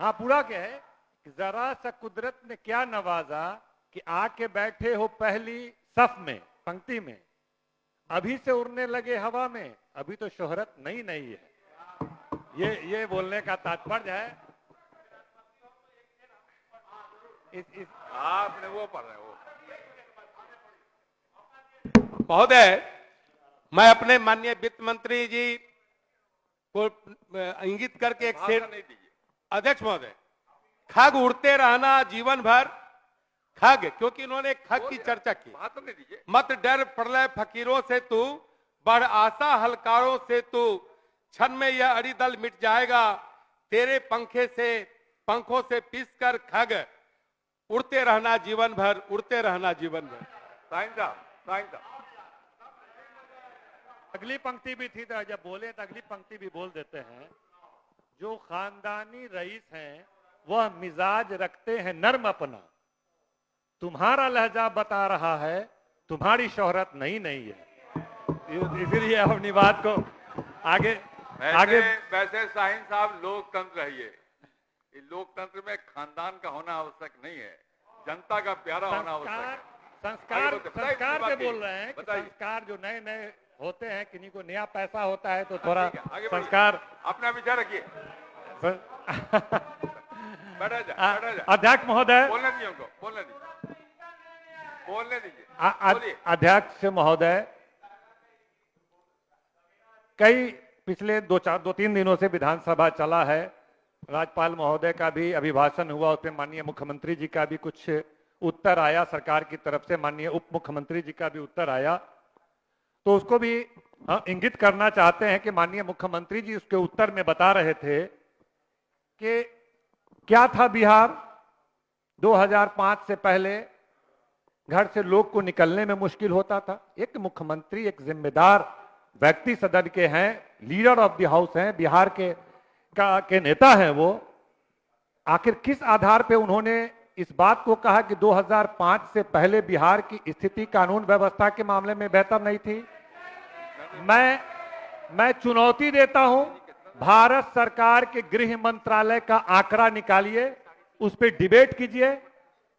हाँ पूरा क्या है कि जरा सा कुदरत ने क्या नवाजा कि आके बैठे हो पहली सफ में, पंक्ति में, अभी से उड़ने लगे हवा में, अभी तो शोहरत नई नई है। ये बोलने का तात्पर्य है। आपने वो पढ़ रहे हो महोदय। मैं अपने माननीय वित्त मंत्री जी को इंगित करके एक शेर नहीं दीजिए। अध्यक्ष महोदय, खग उड़ते रहना जीवन भर, खग, क्योंकि इन्होंने खग की चर्चा की। नहीं दीजिए। मत डर प्रलय फकीरों से तू, बढ़ आशा हलकारों से तू, क्षण में यह अड़ीदल मिट जाएगा, तेरे पंखों से पीस कर खग उड़ते रहना जीवन भर, उड़ते रहना जीवन भर। साइंस अगली पंक्ति भी थी, तो जब बोले तो अगली पंक्ति भी बोल देते हैं। जो खानदानी रईस हैं वह मिजाज रखते हैं नर्म अपना, तुम्हारा लहजा बता रहा है तुम्हारी शोहरत नई नई है। इसलिए अपनी बात को आगे वैसे साहिंस साहब लोकतंत्र है ये लोकतंत्र में खानदान का होना आवश्यक नहीं है, जनता का प्यारा होना आवश्यक है। संस्कार के बोल रहे हैं कि संस्कार जो नए नए होते हैं, किन्हीं को नया पैसा होता है तो थोड़ा संस्कार। अपना विचार रखिए। अध्यक्ष महोदय, बोलने दीजिए उनको, बोलने दीजिए। अध्यक्ष महोदय, कई पिछले दो तीन दिनों से विधानसभा चला है, राज्यपाल महोदय का भी अभिभाषण हुआ, उसमें माननीय मुख्यमंत्री जी का भी कुछ उत्तर आया, सरकार की तरफ से माननीय उप मुख्यमंत्री जी का भी उत्तर आया, तो उसको भी हम इंगित करना चाहते हैं कि माननीय मुख्यमंत्री जी उसके उत्तर में बता रहे थे कि क्या था बिहार 2005 से पहले घर से लोग को निकलने में मुश्किल होता था। एक मुख्यमंत्री, एक जिम्मेदार व्यक्ति सदन के हैं, लीडर ऑफ द हाउस हैं, बिहार के नेता हैं वो, आखिर किस आधार पे उन्होंने इस बात को कहा कि 2005 से पहले बिहार की स्थिति कानून व्यवस्था के मामले में बेहतर नहीं थी? मैं चुनौती देता हूं, भारत सरकार के गृह मंत्रालय का आंकड़ा निकालिए, उस पर डिबेट कीजिए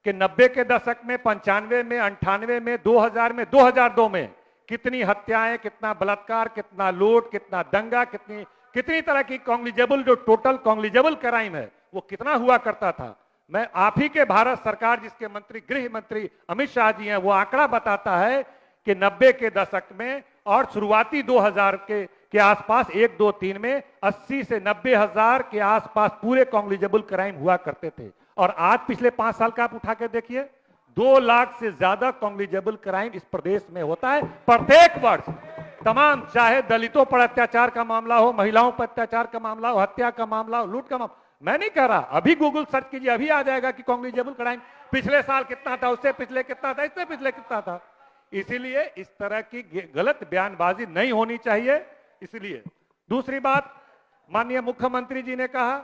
कि 90 के दशक में, 95 में, 98 में, 2000 में, 2002 में कितनी हत्याएं, कितना बलात्कार, कितना लूट, कितना दंगा, कितनी तरह की कॉग्निजेबल, जो टोटल कॉग्निजेबल क्राइम है वो कितना हुआ करता था। मैं आप ही के भारत सरकार जिसके मंत्री गृह मंत्री अमित शाह जी हैं, वो आंकड़ा बताता है कि 90 के दशक में और शुरुआती 2000 के आसपास 1, 2, 3 में 80 से 90 हजार के आसपास पूरे कॉग्निजेबल क्राइम हुआ करते थे। और आज पिछले 5 साल का आप उठा के देखिए, 2 लाख से ज्यादा कॉग्निजेबल क्राइम इस प्रदेश में होता है प्रत्येक वर्ष। तमाम, चाहे दलितों पर अत्याचार का मामला हो, महिलाओं पर अत्याचार का मामला हो, हत्या का मामला हो, लूट का मामला, मैं नहीं कह रहा, अभी गूगल सर्च कीजिए, अभी आ जाएगा कि कॉग्निजेबल क्राइम पिछले साल कितना था, उससे पिछले कितना था, इससे पिछले कितना था। इसीलिए इस तरह की गलत बयानबाजी नहीं होनी चाहिए। इसलिए दूसरी बात, माननीय मुख्यमंत्री जी ने कहा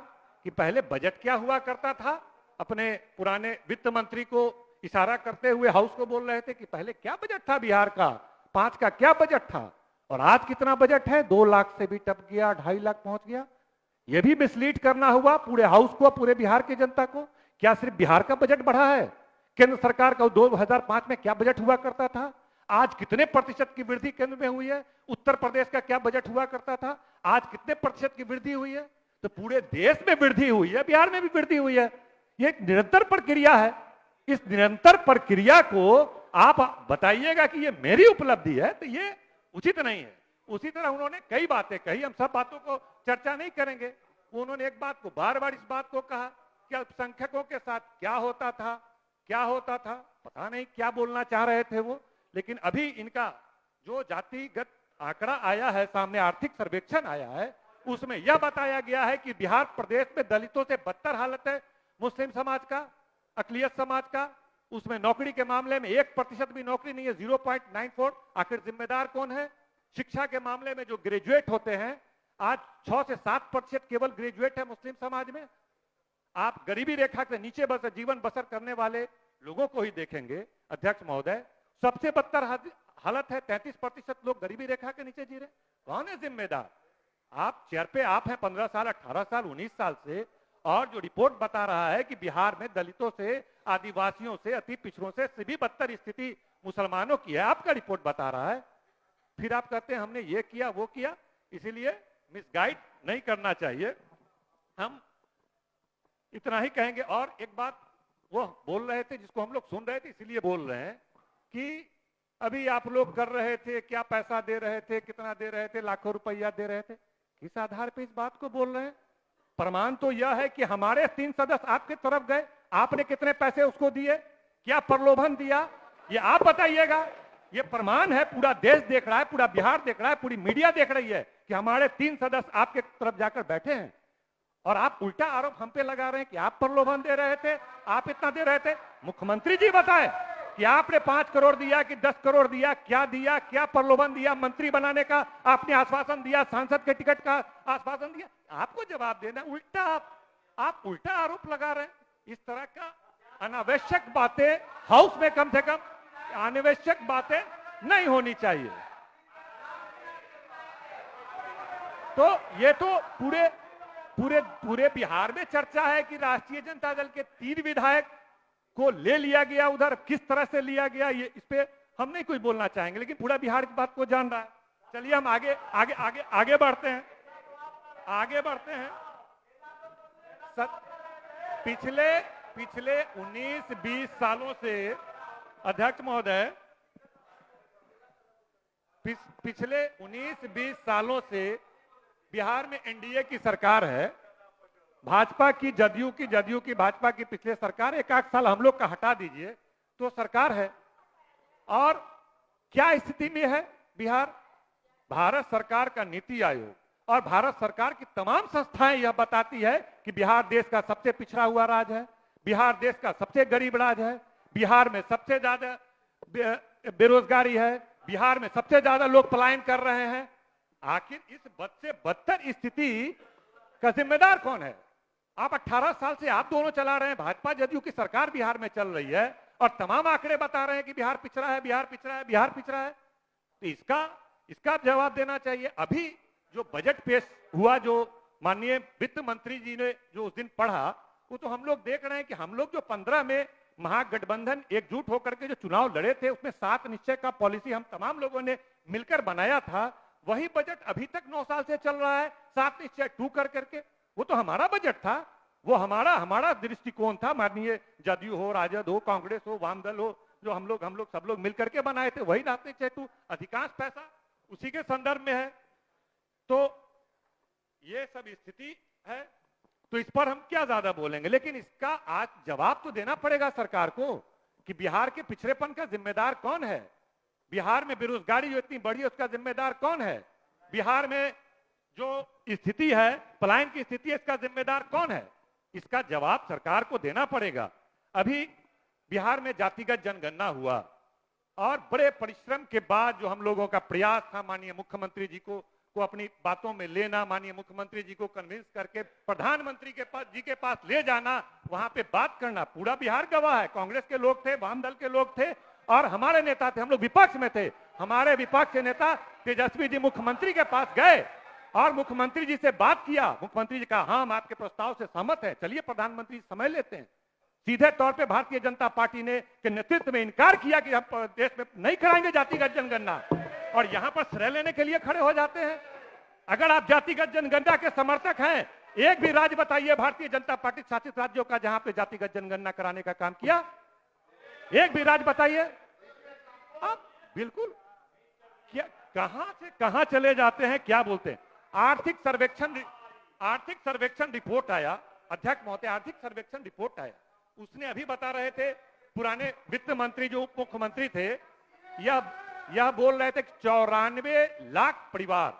कि पहले बजट क्या हुआ करता था, अपने पुराने वित्त मंत्री को इशारा करते हुए हाउस को बोल रहे थे कि पहले क्या बजट था बिहार का, 5 का क्या बजट था, और आज कितना बजट है, 2 लाख से भी टप गया, 2.5 लाख पहुंच गया। यह भी मिसलीड करना हुआ पूरे हाउस को, पूरे बिहार की जनता को। क्या सिर्फ बिहार का बजट बढ़ा है? केंद्र सरकार का 2005 में क्या बजट हुआ करता था, आज कितने प्रतिशत की वृद्धि केंद्र में हुई है? उत्तर प्रदेश का क्या बजट हुआ करता था, आज कितने प्रतिशत की वृद्धि हुई है? तो पूरे देश में वृद्धि हुई है, बिहार में भी वृद्धि हुई है। ये एक निरंतर प्रक्रिया है। इस निरंतर प्रक्रिया को आप बताइएगा कि ये मेरी उपलब्धि है, तो ये उचित नहीं है। उसी तरह उन्होंने कई बातें कही, हम सब बातों को चर्चा नहीं करेंगे। उन्होंने एक बात को बार बार इस बात को कहा कि अल्पसंख्यकों के साथ क्या होता था, पता नहीं क्या बोलना चाह रहे थे वो। लेकिन अभी इनका जो जातिगत आंकड़ा आया है सामने, आर्थिक सर्वेक्षण आया है, उसमें यह बताया गया है कि बिहार प्रदेश में दलितों से बदतर हालत है मुस्लिम समाज का, अकलियत समाज का। उसमें नौकरी के मामले में 1% भी नौकरी नहीं है, 0.94। आखिर जिम्मेदार कौन है? शिक्षा के मामले में जो ग्रेजुएट होते हैं, आज 6 से 7% केवल ग्रेजुएट है मुस्लिम समाज में। आप गरीबी रेखा से नीचे बस जीवन बसर करने वाले लोगों को ही देखेंगे अध्यक्ष महोदय, सबसे बदतर हालत है, 33% लोग गरीबी रेखा के नीचे जी रहे। कौन है जिम्मेदार? आप चेयर पे आप हैं 15 साल, 18 साल, 19 साल से, और जो रिपोर्ट बता रहा है कि बिहार में दलितों से, आदिवासियों से, अति पिछड़ों से भी बदतर स्थिति मुसलमानों की है, आपका रिपोर्ट बता रहा है। फिर आप कहते हैं हमने ये किया वो किया, इसीलिए मिसगाइड नहीं करना चाहिए। हम इतना ही कहेंगे। और एक बात वो बोल रहे थे जिसको हम लोग सुन रहे थे, इसीलिए बोल रहे हैं कि अभी आप लोग कर रहे थे, क्या पैसा दे रहे थे, कितना दे रहे थे, लाखों रुपया दे रहे थे, किस आधार पे इस बात को बोल रहे हैं? प्रमाण तो यह है कि हमारे 3 सदस्य आपके तरफ गए, आपने कितने पैसे उसको दिए, क्या प्रलोभन दिया, ये आप बताइएगा। ये प्रमाण है, पूरा देश देख रहा है, पूरा बिहार देख रहा है, पूरी मीडिया देख रही है कि हमारे 3 सदस्य आपके तरफ जाकर बैठे हैं और आप उल्टा आरोप हम पे लगा रहे हैं कि आप प्रलोभन दे रहे थे, आप इतना दे रहे थे। मुख्यमंत्री जी बताएं कि आपने 5 करोड़ दिया कि 10 करोड़ दिया, क्या प्रलोभन दिया, मंत्री बनाने का आपने आश्वासन दिया, सांसद के टिकट का आश्वासन दिया, आपको जवाब देना। उल्टा आप उल्टा आरोप लगा रहे हैं। इस तरह का अनावश्यक बातें हाउस में कम से कम अनावश्यक बातें नहीं होनी चाहिए। तो ये तो पूरे पूरे पूरे बिहार में चर्चा है कि राष्ट्रीय जनता दल के 3 विधायक को ले लिया गया उधर, किस तरह से लिया गया, ये इस पे हम नहीं कुछ बोलना चाहेंगे, लेकिन पूरा बिहार इस बात को जान रहा है। चलिए हम आगे आगे आगे आगे बढ़ते हैं, आगे बढ़ते हैं। पिछले 19-20 सालों से अध्यक्ष महोदय, पिछले 19-20 सालों से बिहार में एनडीए की सरकार है, भाजपा की, जदयू की भाजपा की पिछले सरकार, 1 साल हम लोग का हटा दीजिए तो सरकार है। और क्या स्थिति में है बिहार? भारत सरकार का नीति आयोग और भारत सरकार की तमाम संस्थाएं यह बताती है कि बिहार देश का सबसे पिछड़ा हुआ राज्य है, बिहार देश का सबसे गरीब राज्य है, बिहार में सबसे ज्यादा बेरोजगारी है, बिहार में सबसे ज्यादा लोग पलायन कर रहे हैं। आखिर इस बद से बदतर स्थिति का जिम्मेदार कौन है? आप 18 साल से आप दोनों चला रहे हैं, भाजपा जदयू की सरकार बिहार में चल रही है और तमाम आंकड़े बता रहे हैं कि बिहार पिछड़ा है, बिहार पिछड़ा है, बिहार पिछड़ा है। तो इसका जवाब देना चाहिए। अभी जो बजट पेश हुआ, जो माननीय वित्त मंत्री जी ने जो उस दिन पढ़ा, वो तो हम लोग देख रहे हैं कि हम लोग जो 15 में महागठबंधन एकजुट होकर के जो चुनाव लड़े थे, उसमें 7 निश्चय का पॉलिसी हम तमाम लोगों ने मिलकर बनाया था। वही बजट अभी तक 9 साल से चल रहा है, 7 निश्चय 2 करके। वो तो हमारा बजट था, वो हमारा दृष्टिकोण था, माननीय जदयू हो, राजद हो, कांग्रेस हो, वामदल हो, जो हम लोग सब लोग मिलकर के बनाए थे, वही 7 निश्चय 2, अधिकांश पैसा उसी के संदर्भ में है। तो ये सब स्थिति है, तो इस पर हम क्या ज्यादा बोलेंगे, लेकिन इसका आज जवाब तो देना पड़ेगा सरकार को कि बिहार के पिछड़ेपन का जिम्मेदार कौन है, बिहार में बेरोजगारी जो इतनी बढ़ी है उसका जिम्मेदार कौन है, बिहार में जो स्थिति है, पलायन की स्थिति है, इसका जिम्मेदार कौन है। इसका जवाब सरकार को देना पड़ेगा। अभी बिहार में जातिगत जनगणना हुआ और बड़े परिश्रम के बाद जो हम लोगों का प्रयास था, माननीय मुख्यमंत्री जी को अपनी बातों में लेना, माननीय मुख्यमंत्री जी को कन्विंस करके प्रधानमंत्री के पास ले जाना, वहां पे बात करना, पूरा बिहार गवाह है। कांग्रेस के लोग थे, वाम दल के लोग थे और हमारे नेता थे, हम लोग विपक्ष में थे। हमारे विपक्ष के नेता तेजस्वी जी मुख्यमंत्री के पास गए और मुख्यमंत्री जी से बात किया। मुख्यमंत्री जी कहा हाँ हम आपके प्रस्ताव से सहमत है, चलिए प्रधानमंत्री समय लेते हैं। सीधे तौर पे भारतीय जनता पार्टी ने के नेतृत्व में इनकार किया कि हम देश में नहीं कराएंगे जातिगत जनगणना, और यहां पर श्रेय लेने के लिए खड़े हो जाते हैं। अगर आप जातिगत जनगणना के समर्थक हैं, एक भी राज्य बताइए भारतीय जनता पार्टी शासित राज्यों का जहां पे जातिगत जनगणना कराने का काम किया, एक भी राज्य बताइए। आप बिल्कुल क्या कहां से कहां चले जाते हैं, क्या बोलते हैं। आर्थिक सर्वेक्षण रिपोर्ट आया, अध्यक्ष महोदय, आर्थिक सर्वेक्षण रिपोर्ट आया, उसने अभी बता रहे थे, पुराने वित्त मंत्री जो उप मुख्यमंत्री थे, यह बोल रहे थे कि 94 लाख परिवार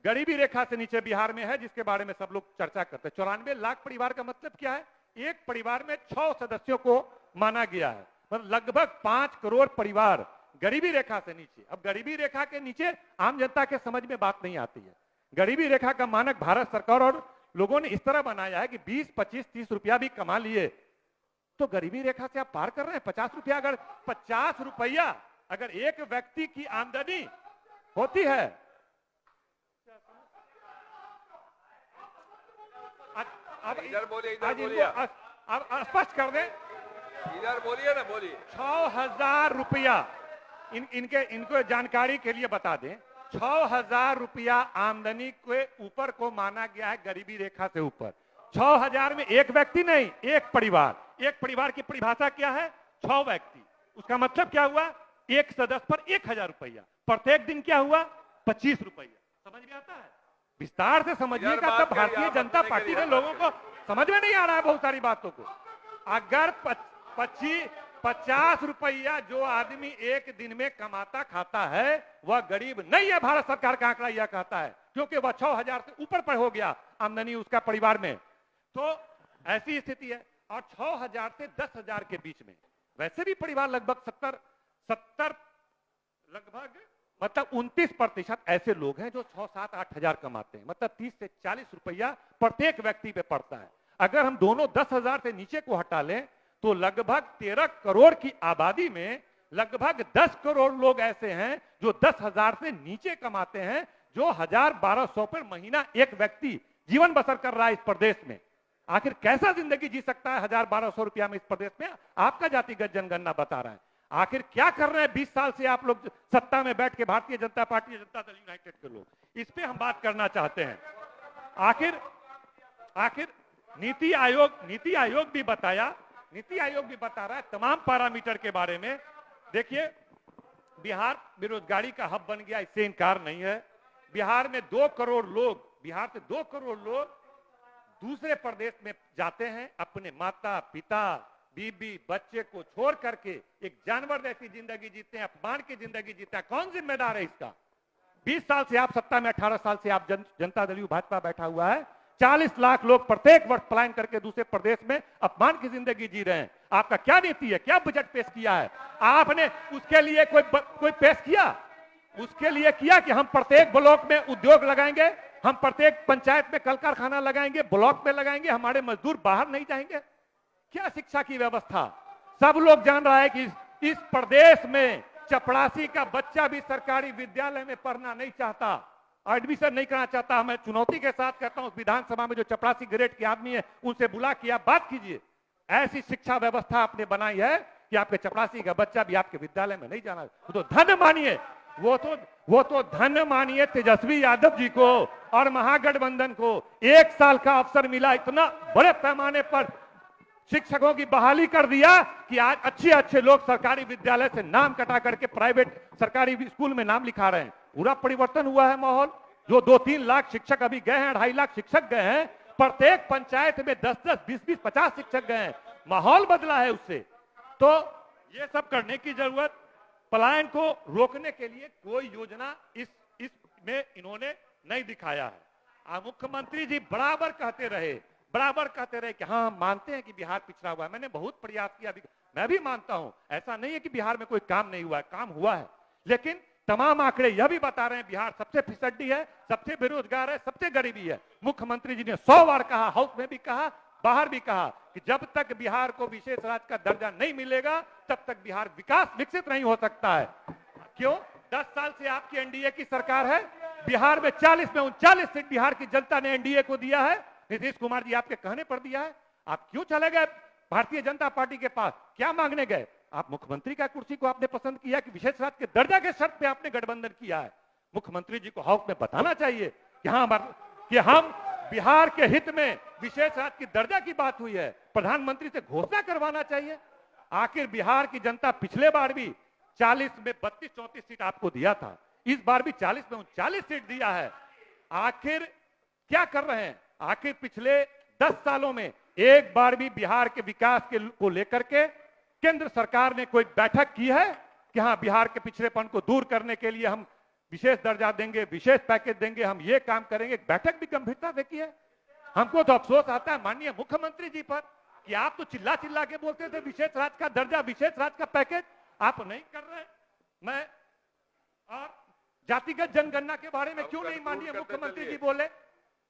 गरीबी रेखा से नीचे बिहार में है, जिसके बारे में सब लोग चर्चा करते हैं। 94 लाख परिवार का मतलब क्या है? एक परिवार में 6 सदस्यों को माना गया है, मतलब लगभग 5 करोड़ परिवार गरीबी रेखा से नीचे। अब गरीबी रेखा के नीचे आम जनता के समझ में बात नहीं आती है। गरीबी रेखा का मानक भारत सरकार और लोगों ने इस तरह बनाया है कि 20, 25, 30 रुपया भी कमा लिए तो गरीबी रेखा से आप पार कर रहे हैं। 50 रुपया, अगर 50 रुपया अगर एक व्यक्ति की आमदनी होती है, अब इधर बोलिए, इधर आज बोलिए। इनको अब स्पष्ट कर दें। इधर बोलिए ना, बोलिए। 6,000 रुपया इनको जानकारी के लिए बता दें, 6,000 रुपया आमदनी के ऊपर को माना गया है गरीबी रेखा से ऊपर। 6,000 में एक व्यक्ति नहीं, एक परिवार। एक परिवार की परिभाषा क्या है? 6 व्यक्ति। उसका मतलब क्या हुआ? एक सदस्य पर 1,000 रुपया। प्रत्येक दिन क्या हुआ? 25 रुपया। समझ में आता है? विस्तार से समझिएगा, तब भारतीय जनता पार्टी के लोगों को समझ में नहीं आ रहा है बहुत सारी बातों को। अगर 50 रुपया जो आदमी एक दिन में कमाता खाता है वह गरीब नहीं है। भारत सरकार का आंकड़ा यह कहता है, क्योंकि वह 6,000 से ऊपर पर हो गया आमदनी उसका परिवार में। तो ऐसी स्थिति है। और 6,000 से 10,000 के बीच में वैसे भी परिवार लगभग 70 लगभग मतलब 29% ऐसे लोग हैं जो 6, 7, 8 हजार कमाते हैं। मतलब 30 से 40 रुपया प्रत्येक व्यक्ति पे पड़ता है। अगर हम दोनों 10,000 से नीचे को हटा लें तो लगभग 13 करोड़ की आबादी में लगभग 10 करोड़ लोग ऐसे हैं जो 10,000 से नीचे कमाते हैं, जो 1,000-1,200 पर महीना एक व्यक्ति जीवन बसर कर रहा है इस प्रदेश में। आखिर कैसा जिंदगी जी सकता है 1,000-1,200 रुपया में इस प्रदेश में? आपका जातिगत जनगणना बता रहा है। आखिर क्या कर रहे हैं 20 साल से आप लोग सत्ता में बैठ के, भारतीय जनता पार्टी, जनता दल यूनाइटेड के लोग? इस पे हम बात करना चाहते हैं। आखिर नीति आयोग भी बताया, नीति आयोग भी बता रहा है तमाम पैरामीटर के बारे में। देखिए, बिहार बेरोजगारी का हब बन गया, इससे इनकार नहीं है। बिहार में 2 करोड़ लोग, बिहार से 2 करोड़ लोग दूसरे प्रदेश में जाते हैं, अपने माता पिता, बीबी, बच्चे को छोड़ करके एक जानवर जैसी जिंदगी जीते हैं, अपमान की जिंदगी जीते हैं। कौन जिम्मेदार है इसका? 20 साल से आप सत्ता में, 18 साल से आप जनता दल भाजपा बैठा हुआ है। 40 लाख लोग प्रत्येक वर्ष पलायन करके दूसरे प्रदेश में अपमान की जिंदगी जी रहे हैं। आपका क्या नीति है? क्या बजट पेश किया है आपने? उसके लिए कोई पेश किया? उसके लिए किया कि हम प्रत्येक ब्लॉक में उद्योग लगाएंगे, हम प्रत्येक पंचायत में कल कारखाना लगाएंगे, ब्लॉक में लगाएंगे, हमारे मजदूर बाहर नहीं जाएंगे? क्या शिक्षा की व्यवस्था? सब लोग जान रहा है कि इस प्रदेश में चपरासी का बच्चा भी सरकारी विद्यालय में पढ़ना नहीं चाहता, एडमिशन नहीं करना चाहता। मैं चुनौती के साथ कहता हूं, विधानसभा में जो चपरासी ग्रेड के आदमी है उनसे बुला के आप बात कीजिए। ऐसी शिक्षा व्यवस्था आपने बनाई है कि आपके चपरासी का बच्चा भी आपके विद्यालय में नहीं जाना। वो तो धन मानिए, वो तो धन मानिए तेजस्वी यादव जी को और महागठबंधन को। 1 साल का अवसर मिला, इतना बड़े पैमाने पर शिक्षकों की बहाली कर दिया कि आज अच्छे लोग सरकारी विद्यालय से नाम कटा करके प्राइवेट सरकारी स्कूल में नाम लिखा रहे हैं। पूरा परिवर्तन हुआ है माहौल। जो 2-3 लाख शिक्षक अभी गए हैं, 2.5 लाख शिक्षक गए हैं, प्रत्येक पंचायत में 10-10, 20-20, 50 शिक्षक गए हैं। माहौल बदला है उससे। तो ये सब करने की जरूरत। पलायन को रोकने के लिए कोई योजना इसमें इन्होंने नहीं दिखाया है। मुख्यमंत्री जी बराबर कहते रहे कि हाँ, हम मानते हैं कि बिहार पिछड़ा हुआ है। मैंने बहुत प्रयास किया, मैं भी मानता हूं। ऐसा नहीं है कि बिहार में कोई काम नहीं हुआ है, काम हुआ है। लेकिन तमाम आंकड़े यह भी बता रहे हैं बिहार सबसे फिसड्डी है, सबसे बेरोजगार है, सबसे गरीबी है। मुख्यमंत्री जी ने 100 बार कहा, हाउस में भी कहा, बाहर भी कहा कि जब तक बिहार को विशेष राज्य का दर्जा नहीं मिलेगा तब तक बिहार विकसित नहीं हो सकता है। क्यों? 10 साल से आपकी एनडीए की सरकार है। बिहार में 40 में 39 सीट बिहार की जनता ने एनडीए को दिया है। नीतीश कुमार जी आपके कहने पर दिया है। आप क्यों चले गए भारतीय जनता पार्टी के पास? क्या मांगने गए? आप मुख्यमंत्री का कुर्सी को आपने पसंद किया कि विशेष राज्य के दर्जा के शर्त पे आपने गठबंधन किया है? मुख्यमंत्री जी को हाउस में बताना चाहिए कि हम बिहार के हित में विशेष राज्य की दर्जा की बात हुई है। प्रधानमंत्री से घोषणा करवाना चाहिए। आखिर बिहार की जनता पिछले बार भी 40 में 32-34 सीट आपको दिया था, इस बार भी 40 में 39 सीट दिया है। आखिर क्या कर रहे हैं? आखिर पिछले 10 सालों में एक बार भी बिहार के विकास को लेकर के केंद्र सरकार ने कोई बैठक की है कि हाँ, बिहार के पिछड़ेपन को दूर करने के लिए हम विशेष दर्जा देंगे, विशेष पैकेज देंगे, हम ये काम करेंगे? बैठक भी गंभीरता से की है। हमको तो अफसोस आता है माननीय मुख्यमंत्री जी पर कि आप तो चिल्ला के बोलते थे विशेष राज्य का दर्जा, विशेष राज्य का पैकेज, आप नहीं कर रहे। मैं और जातिगत जनगणना के बारे में क्यों नहीं माननीय मुख्यमंत्री जी बोले?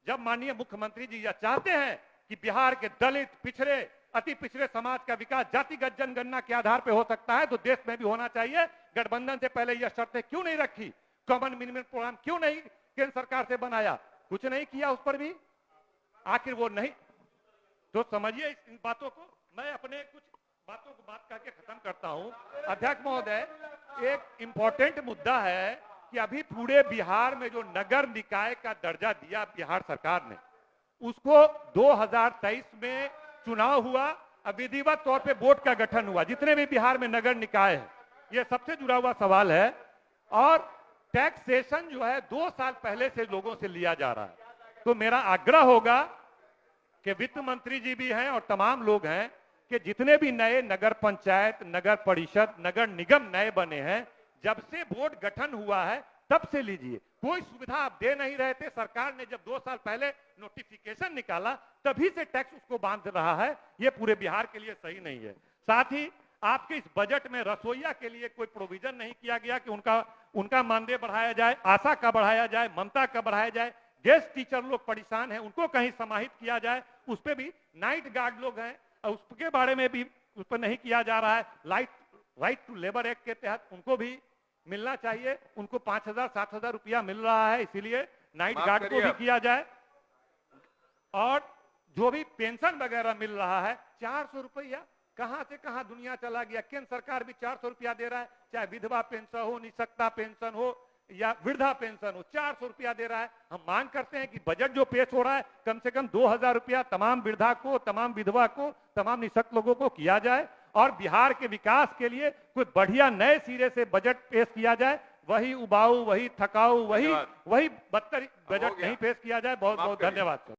जब माननीय मुख्यमंत्री जी यह चाहते हैं कि बिहार के दलित, पिछड़े, अति पिछड़े समाज का विकास जातिगत जनगणना के आधार पर हो सकता है, तो देश में भी होना चाहिए। गठबंधन से पहले यह शर्तें क्यों नहीं रखी? कॉमन मिनिमम प्रोग्राम क्यों नहीं केंद्र सरकार से बनाया? कुछ नहीं किया उस पर भी। आखिर वो नहीं, तो समझिए इन बातों को। मैं अपने कुछ बातों को बात करके खत्म करता हूं। अध्यक्ष महोदय, एक इंपॉर्टेंट मुद्दा है कि अभी पूरे बिहार में जो नगर निकाय का दर्जा दिया बिहार सरकार ने, उसको 2023 में चुनाव हुआ, विधिवत तौर पे बोर्ड का गठन हुआ। जितने भी बिहार में नगर निकाय है, ये सबसे जुड़ा हुआ सवाल है। और टैक्सेशन जो है 2 साल पहले से लोगों से लिया जा रहा है। तो मेरा आग्रह होगा कि वित्त मंत्री जी भी हैं और तमाम लोग हैं कि जितने भी नए नगर पंचायत, नगर परिषद, नगर निगम नए बने हैं, जब से बोर्ड गठन हुआ है तब से लीजिए। कोई सुविधा आप दे नहीं रहे थे। सरकार ने जब 2 साल पहले नोटिफिकेशन निकाला तभी से टैक्स उसको बांध रहा है। ये पूरे बिहार के लिए सही नहीं है। साथ ही आपके इस बजट में रसोईया के लिए कोई प्रोविजन नहीं किया गया कि उनका मानदेय बढ़ाया जाए, आशा का बढ़ाया जाए, ममता का बढ़ाया जाए। गेस्ट टीचर लोग परेशान हैं, उनको कहीं समाहित किया जाए। उस पर भी नाइट गार्ड लोग हैं, उसके बारे में भी उस पर नहीं किया जा रहा है। राइट टू लेबर एक्ट के तहत उनको भी मिलना चाहिए। उनको 5,000-7,000 रुपया मिल रहा है, इसीलिए नाइट गार्ड को भी किया जाए। और जो भी पेंशन वगैरह मिल रहा है, 400 रुपया कहां से कहां दुनिया चला गया। केंद्र सरकार भी 400 रुपया दे रहा है, चाहे विधवा पेंशन हो, निःशक्ता पेंशन हो या वृद्धा पेंशन हो, 400 रुपया दे रहा है। हम मांग करते हैं कि बजट जो पेश हो रहा है, कम से कम 2,000 रुपया तमाम वृद्धा को, तमाम विधवा को, तमाम निःशक्त लोगों को किया जाए। और बिहार के विकास के लिए कोई बढ़िया नए सिरे से बजट पेश किया जाए। वही उबाऊ, वही थकाऊ, वही बदतर बजट नहीं पेश किया जाए। बहुत बहुत धन्यवाद सर।